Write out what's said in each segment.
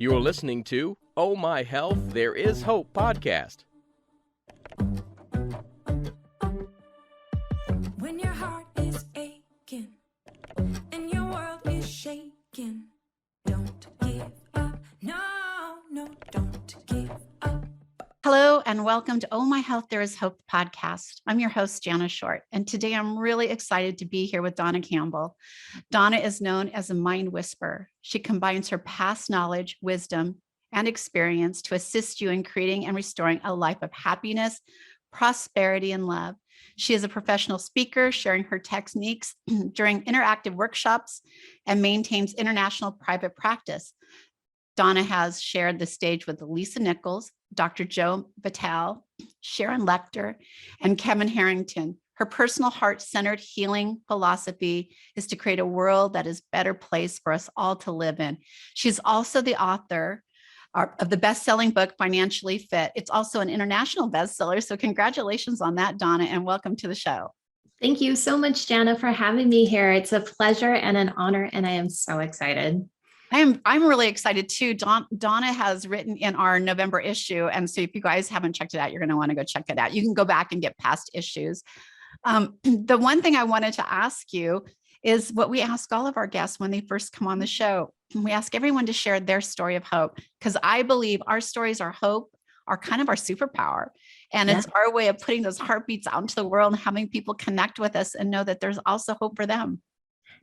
You are listening to Oh My Health, There Is Hope podcast. When your heart is aching and your world is shaking, don't give up. No, don't give up. Hello and welcome to Oh My Health, There Is Hope podcast. I'm your host, Jana Short, and today I'm really excited to be here with Dawna Campbell. Dawna is known as a mind whisperer. She combines her past knowledge, wisdom, and experience to assist you in creating and restoring a life of happiness, prosperity, and love. She is a professional speaker, sharing her techniques during interactive workshops and maintains international private practice. Dawna has shared the stage with Lisa Nichols, Dr. Joe Vitale, Sharon Lechter, and Kevin Harrington. Her personal heart-centered healing philosophy is to create a world that is a better place for us all to live in. She's also the author of the best-selling book, Financially Fit. It's also an international bestseller, so congratulations on that, Dawna, and welcome to the show. Thank you so much, Jana, for having me here. It's a pleasure and an honor, and I am so excited. I'm really excited too. Dawna has written in our November issue. And so if you guys haven't checked it out, you're going to want to go check it out. You can go back and get past issues. The one thing I wanted to ask you is what we ask all of our guests when they first come on the show. We ask everyone to share their story of hope, because I believe our stories are hope, are kind of our superpower. And it's our way of putting those heartbeats out into the world and having people connect with us and know that there's also hope for them.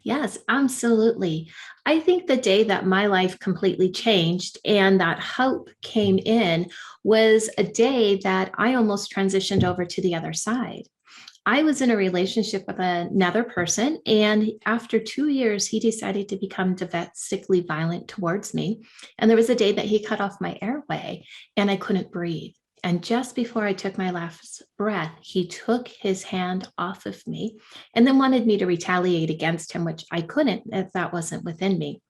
Yes, absolutely. I think the day that my life completely changed and that hope came in was a day that I almost transitioned over to the other side. I was in a relationship with another person, and after 2 years, he decided to become domestically violent towards me. And there was a day that he cut off my airway and I couldn't breathe. And just before I took my last breath, he took his hand off of me and then wanted me to retaliate against him, which I couldn't if that wasn't within me.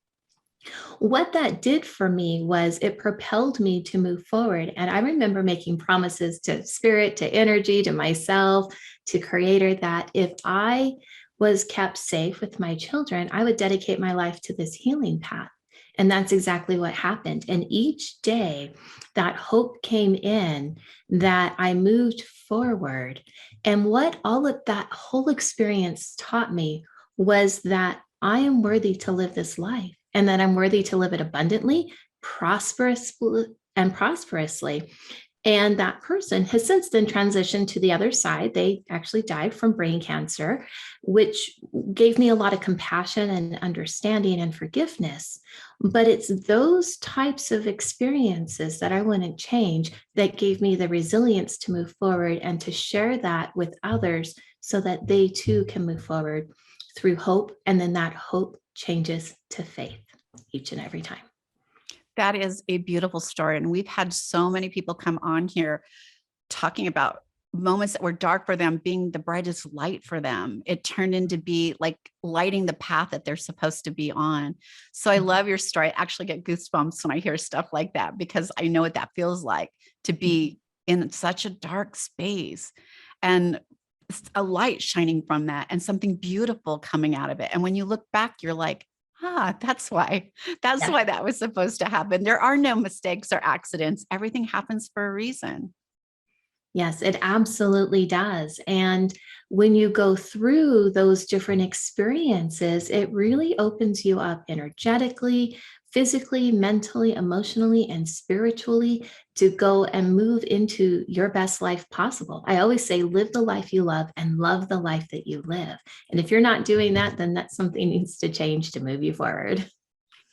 What that did for me was it propelled me to move forward. And I remember making promises to spirit, to energy, to myself, to creator, that if I was kept safe with my children, I would dedicate my life to this healing path. And that's exactly what happened. And each day that hope came in, that I moved forward. And what all of that whole experience taught me was that I am worthy to live this life, and that I'm worthy to live it abundantly, prosperously. And that person has since then transitioned to the other side. They actually died from brain cancer, which gave me a lot of compassion and understanding and forgiveness. But it's those types of experiences that I wouldn't change that gave me the resilience to move forward and to share that with others so that they too can move forward through hope. And then that hope changes to faith each and every time. That is a beautiful story. And we've had so many people come on here talking about moments that were dark for them being the brightest light for them. It turned into be like lighting the path that they're supposed to be on. So I love your story. I actually get goosebumps when I hear stuff like that, because I know what that feels like to be in such a dark space and a light shining from that and something beautiful coming out of it. And when you look back, you're like, that's why that was supposed to happen. There are no mistakes or accidents. Everything happens for a reason. Yes, it absolutely does. And when you go through those different experiences, it really opens you up energetically, physically, mentally, emotionally, and spiritually to go and move into your best life possible. I always say, live the life you love and love the life that you live. And if you're not doing that, then that's something needs to change to move you forward.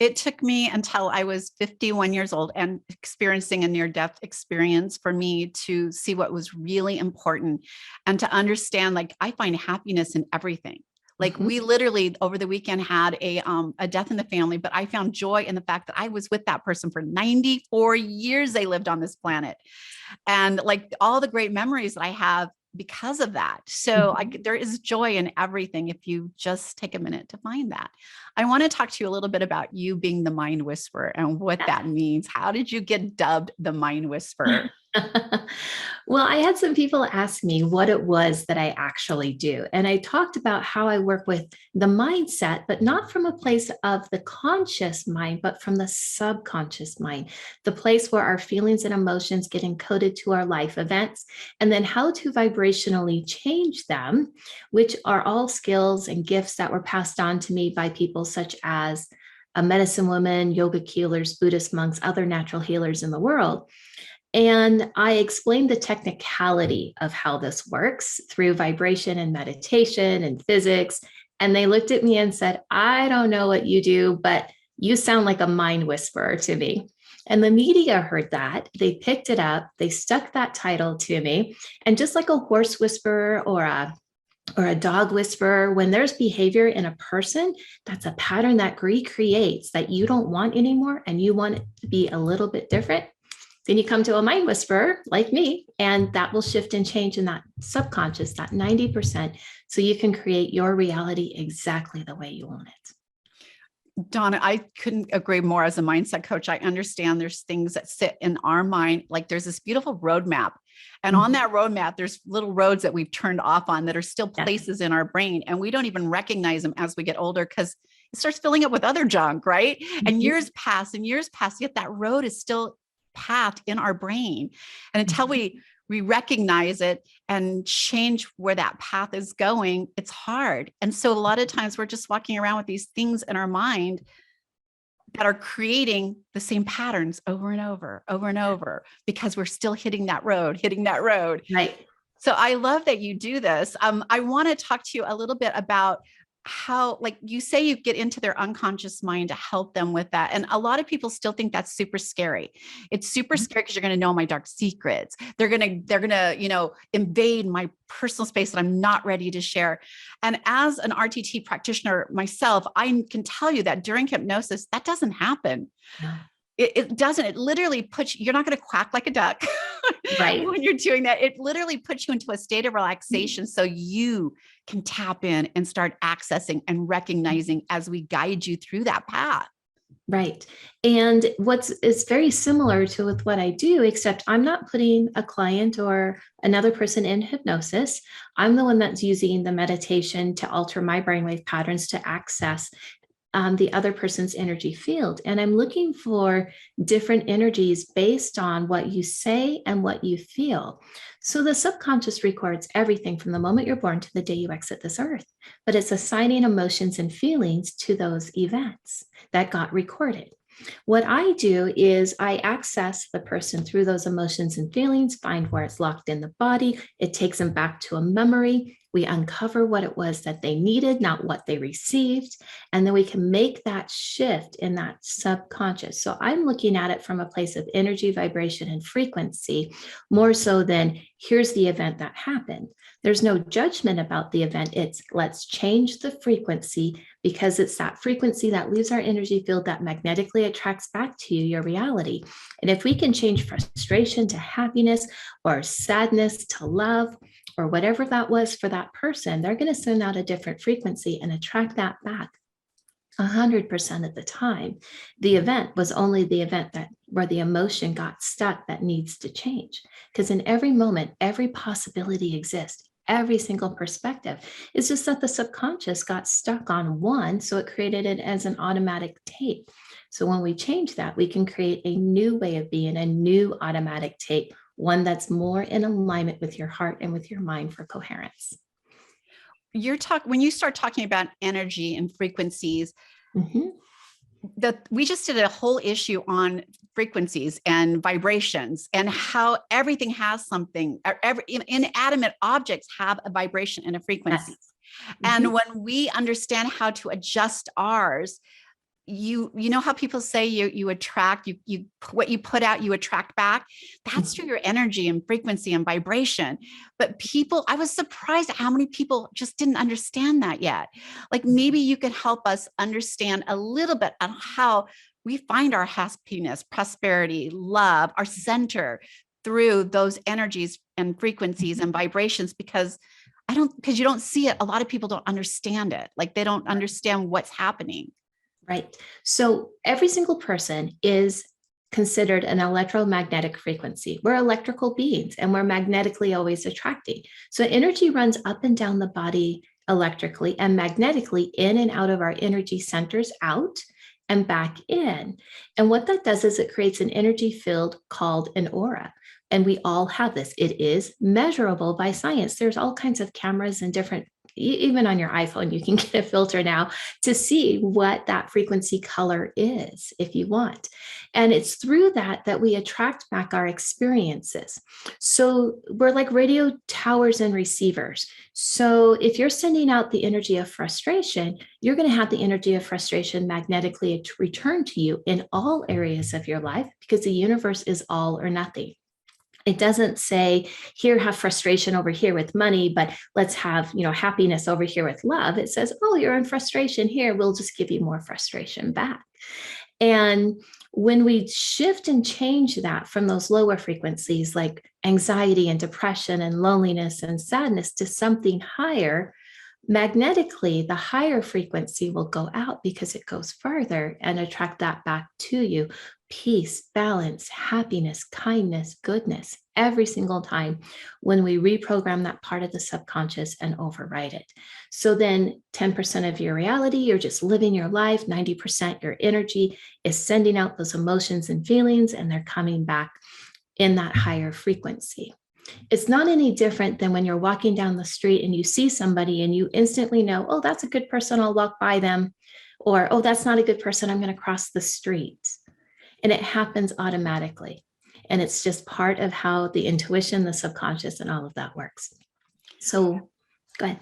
It took me until I was 51 years old and experiencing a near-death experience for me to see what was really important and to understand, like, I find happiness in everything. Like we literally over the weekend had a death in the family, but I found joy in the fact that I was with that person for 94 years. They lived on this planet, and like all the great memories that I have because of that. So there is joy in everything if you just take a minute to find that. I want to talk to you a little bit about you being the mind whisperer and what that means. How did you get dubbed the mind whisperer? Well, I had some people ask me what it was that I actually do. And I talked about how I work with the mindset, but not from a place of the conscious mind, but from the subconscious mind, the place where our feelings and emotions get encoded to our life events, and then how to vibrationally change them, which are all skills and gifts that were passed on to me by people such as a medicine woman, yoga healers, Buddhist monks, other natural healers in the world. And I explained the technicality of how this works through vibration and meditation and physics. And they looked at me and said, I don't know what you do, but you sound like a mind whisperer to me. And the media heard that. They picked it up. They stuck that title to me. And just like a horse whisperer or a dog whisperer, when there's behavior in a person, that's a pattern that recreates that you don't want anymore and you want it to be a little bit different. Then you come to a mind whisperer like me, and that will shift and change in that subconscious, that 90%, so you can create your reality exactly the way you want it. Dawna, I couldn't agree more. As a mindset coach, I understand there's things that sit in our mind. Like there's this beautiful roadmap. And on that roadmap, there's little roads that we've turned off on that are still places in our brain. And we don't even recognize them as we get older because it starts filling up with other junk, right? And years pass, yet that road is still pathed in our brain. And until we recognize it and change where that path is going, it's hard. And so a lot of times we're just walking around with these things in our mind that are creating the same patterns over and over, because we're still hitting that road. Right. So I love that you do this. I want to talk to you a little bit about how, like you say, you get into their unconscious mind to help them with that. And a lot of people still think that's super scary. It's super scary because you're going to know my dark secrets. They're going to, invade my personal space that I'm not ready to share. And as an RTT practitioner myself, I can tell you that during hypnosis, that doesn't happen. No. It doesn't. It literally puts you're not going to quack like a duck Right. when you're doing that. It literally puts you into a state of relaxation so you can tap in and start accessing and recognizing as we guide you through that path. Right. And it's very similar to with what I do, except I'm not putting a client or another person in hypnosis. I'm the one that's using the meditation to alter my brainwave patterns to access the other person's energy field. And I'm looking for different energies based on what you say and what you feel. So the subconscious records everything from the moment you're born to the day you exit this earth, but it's assigning emotions and feelings to those events that got recorded. What I do is I access the person through those emotions and feelings, find where it's locked in the body. It takes them back to a memory. We uncover what it was that they needed, not what they received. And then we can make that shift in that subconscious. So I'm looking at it from a place of energy, vibration, and frequency, more so than here's the event that happened. There's no judgment about the event. It's let's change the frequency, because it's that frequency that leaves our energy field that magnetically attracts back to you your reality. And if we can change frustration to happiness, or sadness to love, or whatever that was for that person, they're going to send out a different frequency and attract that back 100% of the time. The event was only the event that where the emotion got stuck that needs to change. Because in every moment, every possibility exists. Every single perspective. It's just that the subconscious got stuck on one, so it created it as an automatic tape. So when we change that, we can create a new way of being, a new automatic tape, one that's more in alignment with your heart and with your mind for coherence. When you start talking about energy and frequencies, we just did a whole issue on frequencies and vibrations and how everything has something. Inanimate objects have a vibration and a frequency. Yes. And when we understand how to adjust ours, you know how people say you attract, you what you put out, you attract back. That's through your energy and frequency and vibration. But I was surprised at how many people just didn't understand that yet. Like maybe you could help us understand a little bit on how we find our happiness, prosperity, love, our center through those energies and frequencies and vibrations, because you don't see it. A lot of people don't understand it. Like they don't understand what's happening. Right. So every single person is considered an electromagnetic frequency. We're electrical beings and we're magnetically always attracting. So energy runs up and down the body electrically and magnetically in and out of our energy centers, out and back in. And what that does is it creates an energy field called an aura. And we all have this. It is measurable by science. There's all kinds of cameras and different, even on your iPhone, you can get a filter now to see what that frequency color is if you want. And it's through that that we attract back our experiences. So we're like radio towers and receivers. So if you're sending out the energy of frustration, you're going to have the energy of frustration magnetically return to you in all areas of your life, because the universe is all or nothing. It doesn't say, here, have frustration over here with money, but let's have, happiness over here with love. It says, oh, you're in frustration here. We'll just give you more frustration back. And when we shift and change that from those lower frequencies like anxiety and depression and loneliness and sadness to something higher, magnetically, the higher frequency will go out because it goes further and attract that back to you. Peace, balance, happiness, kindness, goodness, every single time when we reprogram that part of the subconscious and override it. So then 10% of your reality, you're just living your life. 90% your energy is sending out those emotions and feelings, and they're coming back in that higher frequency. It's not any different than when you're walking down the street and you see somebody and you instantly know, oh, that's a good person, I'll walk by them. Or, oh, that's not a good person, I'm going to cross the street. And it happens automatically. And it's just part of how the intuition, the subconscious, and all of that works. So go ahead.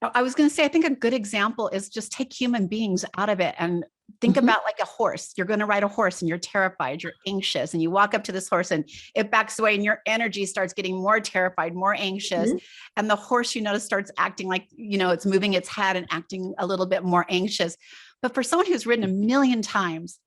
I was going to say, I think a good example is just take human beings out of it and think about like a horse. You're going to ride a horse and you're terrified, you're anxious, and you walk up to this horse and it backs away and your energy starts getting more terrified, more anxious. And the horse, starts acting like, it's moving its head and acting a little bit more anxious. But for someone who's ridden a million times,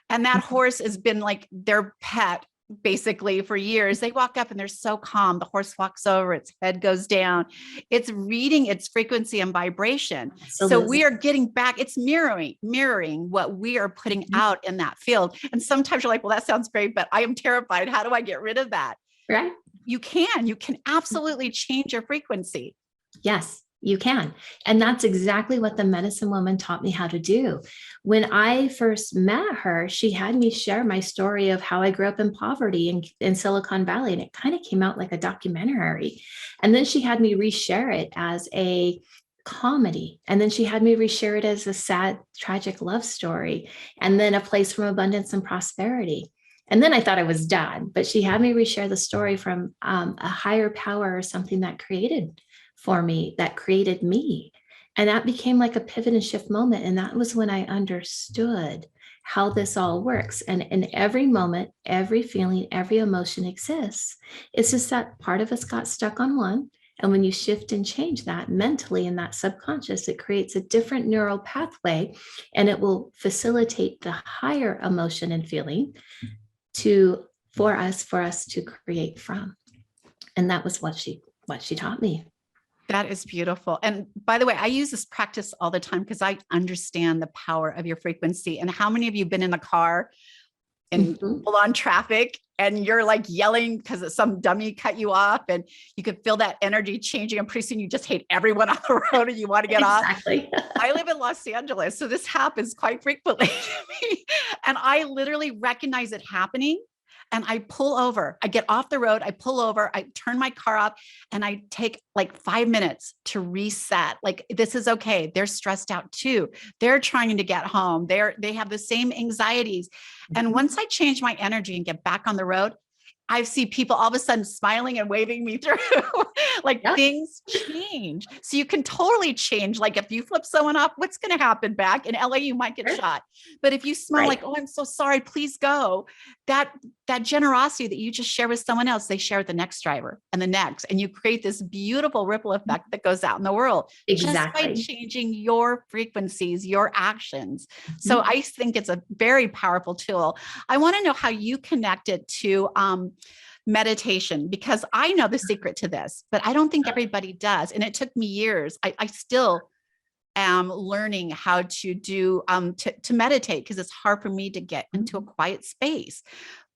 and that horse has been like their pet basically for years, they walk up and they're so calm. The horse walks over, its head goes down. It's reading its frequency and vibration. So we are getting back, it's mirroring what we are putting out in that field. And sometimes you're like, well, that sounds great, but I am terrified. How do I get rid of that? Right. You can absolutely change your frequency. Yes. You can. And that's exactly what the medicine woman taught me how to do. When I first met her, she had me share my story of how I grew up in poverty in Silicon Valley. And it kind of came out like a documentary. And then she had me reshare it as a comedy. And then she had me reshare it as a sad, tragic love story. And then a place from abundance and prosperity. And then I thought I was done, but she had me reshare the story from a higher power or something that created me. And that became like a pivot and shift moment. And that was when I understood how this all works. And in every moment, every feeling, every emotion exists. It's just that part of us got stuck on one. And when you shift and change that mentally in that subconscious, it creates a different neural pathway, and it will facilitate the higher emotion and feeling for us to create from. And that was what she taught me. That is beautiful. And by the way, I use this practice all the time because I understand the power of your frequency. And how many of you have been in the car in full on traffic and you're like yelling because some dummy cut you off, and you could feel that energy changing, and pretty soon you just hate everyone on the road and you want to get off. I live in Los Angeles, so this happens quite frequently to me. And I literally recognize it happening. And I pull over, I get off the road, I pull over, I turn my car off, and I take like 5 minutes to reset. Like, this is okay. They're stressed out too. They're trying to get home. They have the same anxieties. And once I change my energy and get back on the road, I see people all of a sudden smiling and waving me through. Things change. So you can totally change. Like, if you flip someone off, what's going to happen back? In LA, you might get shot. But if you smile like, oh, I'm so sorry, please go. That generosity that you just share with someone else, they share with the next driver and the next. And you create this beautiful ripple effect that goes out in the world. Just by changing your frequencies, your actions. So I think it's a very powerful tool. I want to know how you connect it to meditation, because I know the secret to this, but I don't think everybody does. And it took me years. I still am learning how to do, to meditate, because it's hard for me to get into a quiet space.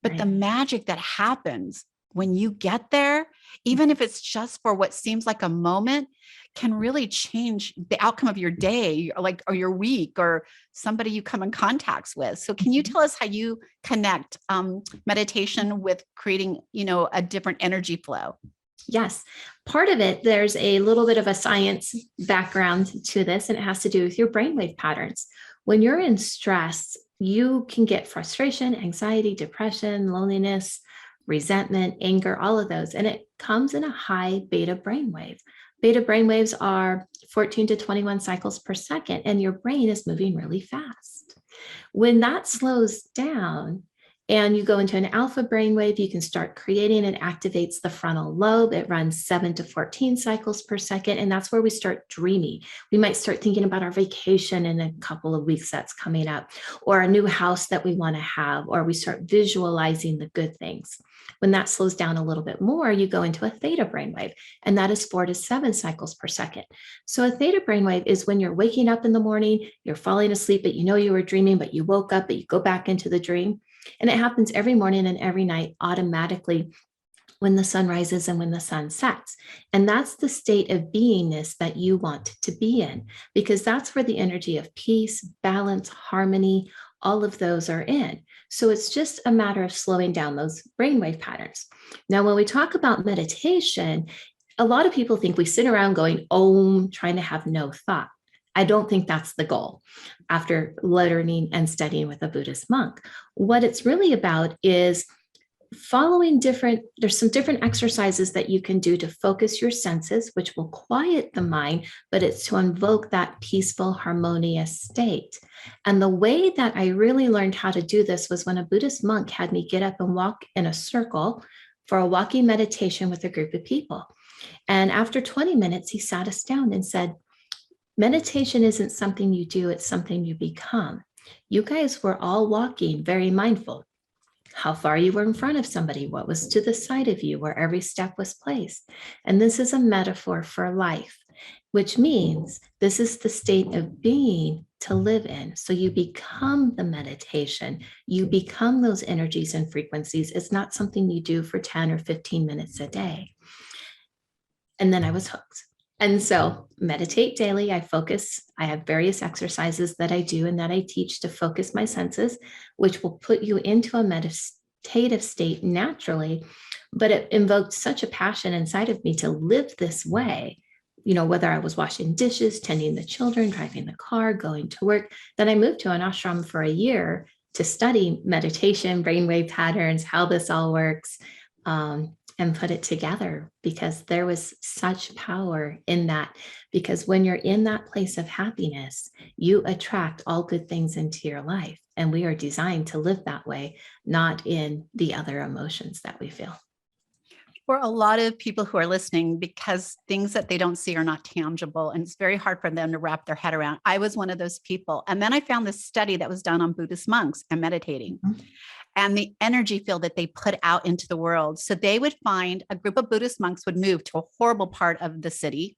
But the Right. magic that happens when you get there, even if it's just for what seems like a moment, can really change the outcome of your day, or your week, or somebody you come in contact with. So can you tell us how you connect meditation with creating, a different energy flow? Yes. Part of it, there's a little bit of a science background to this, and it has to do with your brainwave patterns. When you're in stress, you can get frustration, anxiety, depression, loneliness, resentment, anger, all of those. And it comes in a high beta brainwave. Beta brainwaves are 14 to 21 cycles per second, and your brain is moving really fast. When that slows down, and you go into an alpha brainwave, you can start creating, it activates the frontal lobe. It runs 7 to 14 cycles per second. And that's where we start dreaming. We might start thinking about our vacation in a couple of weeks that's coming up, or a new house that we want to have, or we start visualizing the good things. When that slows down a little bit more, you go into a theta brainwave, and that is 4 to 7 cycles per second. So a theta brainwave is when you're waking up in the morning, you're falling asleep, but you were dreaming, but you woke up, but you go back into the dream. And it happens every morning and every night automatically when the sun rises and when the sun sets. And that's the state of beingness that you want to be in, because that's where the energy of peace, balance, harmony, all of those are in. So it's just a matter of slowing down those brainwave patterns. Now, when we talk about meditation, a lot of people think we sit around going, Om, trying to have no thought. I don't think that's the goal after learning and studying with a Buddhist monk. What it's really about is following there's some different exercises that you can do to focus your senses, which will quiet the mind, but it's to invoke that peaceful, harmonious state. And the way that I really learned how to do this was when a Buddhist monk had me get up and walk in a circle for a walking meditation with a group of people. And after 20 minutes, he sat us down and said, meditation isn't something you do, it's something you become. You guys were all walking very mindful. How far you were in front of somebody, what was to the side of you, where every step was placed. And this is a metaphor for life, which means this is the state of being to live in. So you become the meditation, you become those energies and frequencies. It's not something you do for 10 or 15 minutes a day. And then I was hooked. And so meditate daily. I have various exercises that I do and that I teach to focus my senses, which will put you into a meditative state naturally. But it invoked such a passion inside of me to live this way, whether I was washing dishes, tending the children, driving the car, going to work. Then I moved to an ashram for a year to study meditation, brainwave patterns, how this all works. And put it together, because there was such power in that. Because when you're in that place of happiness, you attract all good things into your life. And we are designed to live that way, not in the other emotions that we feel. For a lot of people who are listening, because things that they don't see are not tangible, and it's very hard for them to wrap their head around. I was one of those people. And then I found this study that was done on Buddhist monks and meditating. Mm-hmm. And the energy field that they put out into the world. So they would find a group of Buddhist monks would move to a horrible part of the city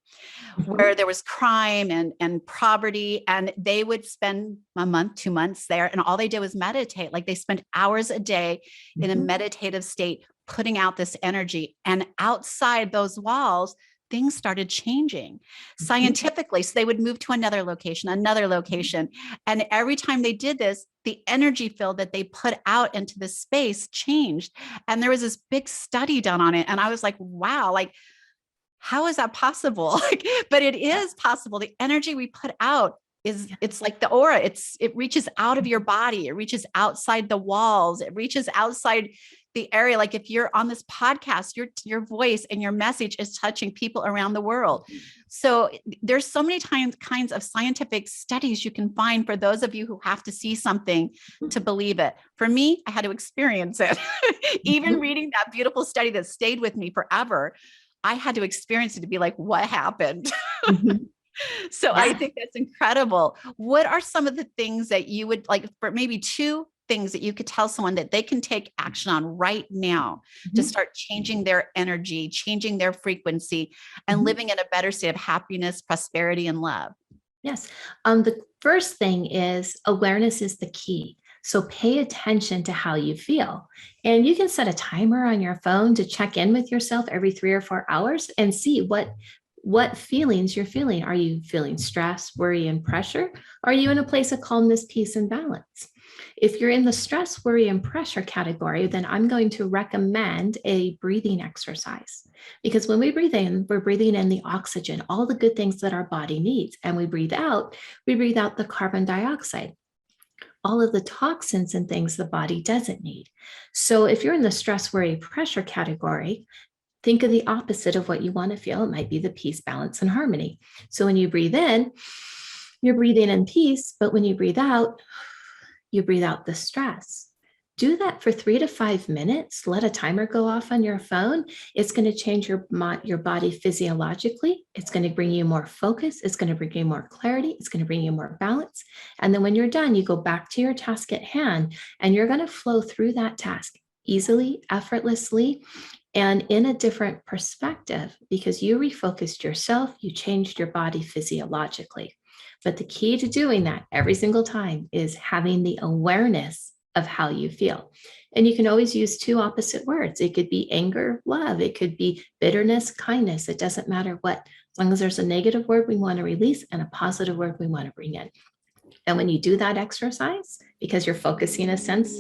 where there was crime and poverty. And they would spend a month, 2 months there. And all they did was meditate. Like they spent hours a day in a meditative state, putting out this energy. And outside those walls, things started changing scientifically. So they would move to another location. And every time they did this, the energy field that they put out into the space changed. And there was this big study done on it. And I was like, wow, how is that possible? But it is possible. The energy we put out it's like the aura. It reaches out of your body. It reaches outside the walls. It reaches outside the area. Like if you're on this podcast, your voice and your message is touching people around the world. So there's so many kinds of scientific studies you can find for those of you who have to see something to believe it. For me, I had to experience it. Even reading that beautiful study that stayed with me forever, I had to experience it to be like, what happened? So I think that's incredible. What are some of the things that you would like, for maybe 2 things that you could tell someone that they can take action on right now to start changing their energy, changing their frequency, and living in a better state of happiness, prosperity, and love? Yes. The first thing is awareness is the key. So pay attention to how you feel. And you can set a timer on your phone to check in with yourself every 3 or 4 hours and see what feelings you're feeling. Are you feeling stress, worry, and pressure? Are you in a place of calmness, peace, and balance? If you're in the stress, worry, and pressure category, then I'm going to recommend a breathing exercise. Because when we breathe in, we're breathing in the oxygen, all the good things that our body needs. And we breathe out the carbon dioxide, all of the toxins and things the body doesn't need. So if you're in the stress, worry, pressure category, think of the opposite of what you want to feel. It might be the peace, balance, and harmony. So when you breathe in, you're breathing in peace, but when you breathe out the stress. Do that for 3 to 5 minutes. Let a timer go off on your phone. It's going to change your body physiologically. It's going to bring you more focus. It's going to bring you more clarity. It's going to bring you more balance. And then when you're done, you go back to your task at hand, and you're going to flow through that task easily, effortlessly, and in a different perspective, because you refocused yourself, you changed your body physiologically. But the key to doing that every single time is having the awareness of how you feel. And you can always use 2 opposite words. It could be anger, love. It could be bitterness, kindness. It doesn't matter what, as long as there's a negative word we want to release and a positive word we want to bring in. And when you do that exercise, because you're focusing a sense,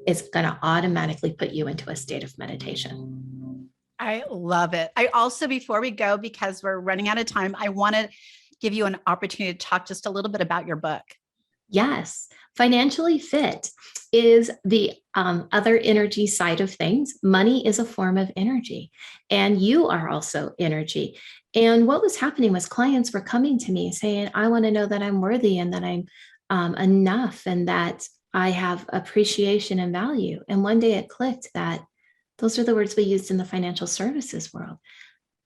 it's going to automatically put you into a state of meditation. I love it. I also, before we go, because we're running out of time, I want to give you an opportunity to talk just a little bit about your book. Yes, Financially Fit is the other energy side of things. Money is a form of energy, and you are also energy. And what was happening was clients were coming to me saying, I want to know that I'm worthy and that I'm enough and that I have appreciation and value. And one day it clicked that those are the words we used in the financial services world.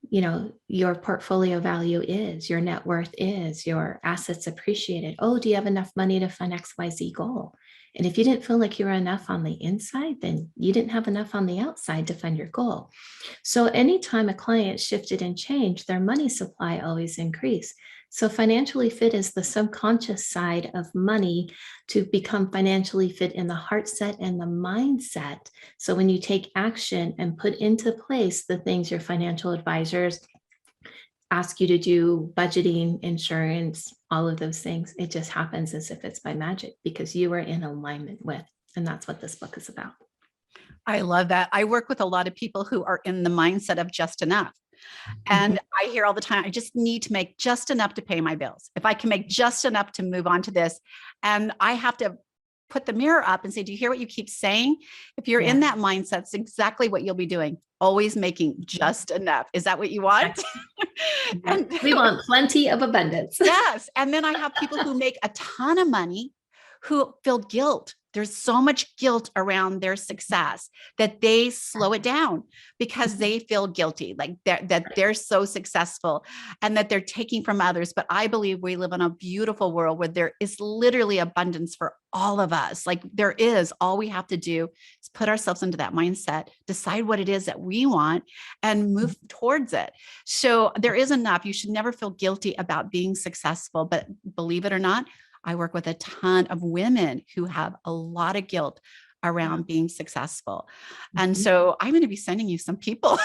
You know, your portfolio value is, your net worth is, your assets appreciated. Oh, do you have enough money to fund XYZ goal? And if you didn't feel like you were enough on the inside, then you didn't have enough on the outside to fund your goal. So anytime a client shifted and changed, their money supply always increased. So financially fit is the subconscious side of money to become financially fit in the heart set and the mindset. So when you take action and put into place the things your financial advisors ask you to do, budgeting, insurance, all of those things, it just happens as if it's by magic because you are in alignment with, and that's what this book is about. I love that. I work with a lot of people who are in the mindset of just enough. And I hear all the time, I just need to make just enough to pay my bills. If I can make just enough to move on to this, and I have to put the mirror up and say, do you hear what you keep saying? If you're in that mindset, it's exactly what you'll be doing. Always making just enough. Is that what you want? And we want plenty of abundance. Yes. And then I have people who make a ton of money who feel guilt. There's so much guilt around their success that they slow it down because they feel guilty, like that they're so successful and that they're taking from others. But I believe we live in a beautiful world where there is literally abundance for all of us. Like there is, all we have to do is put ourselves into that mindset, decide what it is that we want and move towards it. So there is enough. You should never feel guilty about being successful, but believe it or not, I work with a ton of women who have a lot of guilt around being successful. And so I'm going to be sending you some people.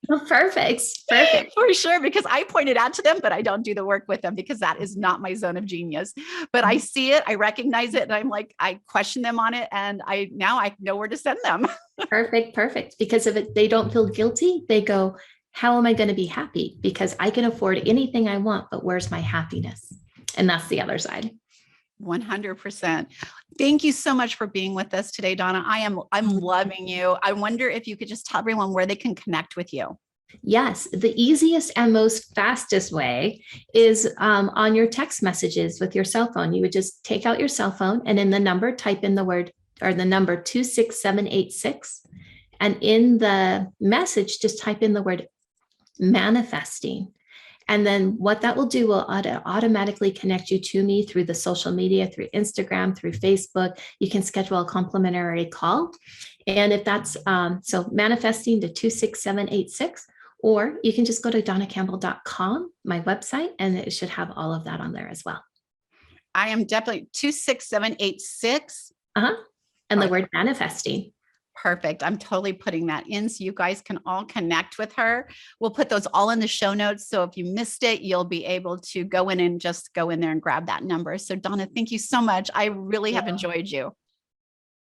Oh, perfect. Perfect. For sure, because I pointed out to them, but I don't do the work with them because that is not my zone of genius. But I see it, I recognize it, and I'm like, I question them on it. And now I know where to send them. Perfect. Because if they don't feel guilty, they go, how am I going to be happy? Because I can afford anything I want, but where's my happiness? And that's the other side. 100%. Thank you so much for being with us today, Dawna. I'm loving you. I wonder if you could just tell everyone where they can connect with you. Yes, the easiest and most fastest way is on your text messages with your cell phone. You would just take out your cell phone and in the number, type in the word or the number 26786. And in the message, just type in the word manifesting. And then what that will do will automatically connect you to me through the social media, through Instagram, through Facebook. You can schedule a complimentary call. And if that's, so manifesting to 26786, or you can just go to dawnacampbell.com, my website, and it should have all of that on there as well. I am definitely 26786. Uh-huh. And the Right. word manifesting. Perfect. I'm totally putting that in so you guys can all connect with her. We'll put those all in the show notes. So if you missed it, you'll be able to go in and just go in there and grab that number. So Dawna, thank you so much. I really have Yeah. enjoyed you.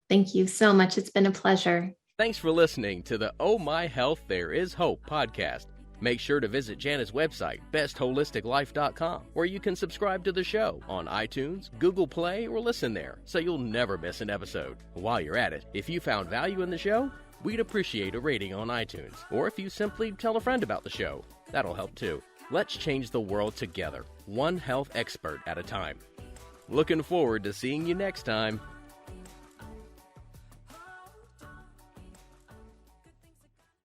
Thank you so much. It's been a pleasure. Thanks for listening to the Oh My Health, There Is Hope podcast. Make sure to visit Jana's website, bestholisticlife.com, where you can subscribe to the show on iTunes, Google Play, or listen there, so you'll never miss an episode. While you're at it, if you found value in the show, we'd appreciate a rating on iTunes, or if you simply tell a friend about the show. That'll help too. Let's change the world together, one health expert at a time. Looking forward to seeing you next time.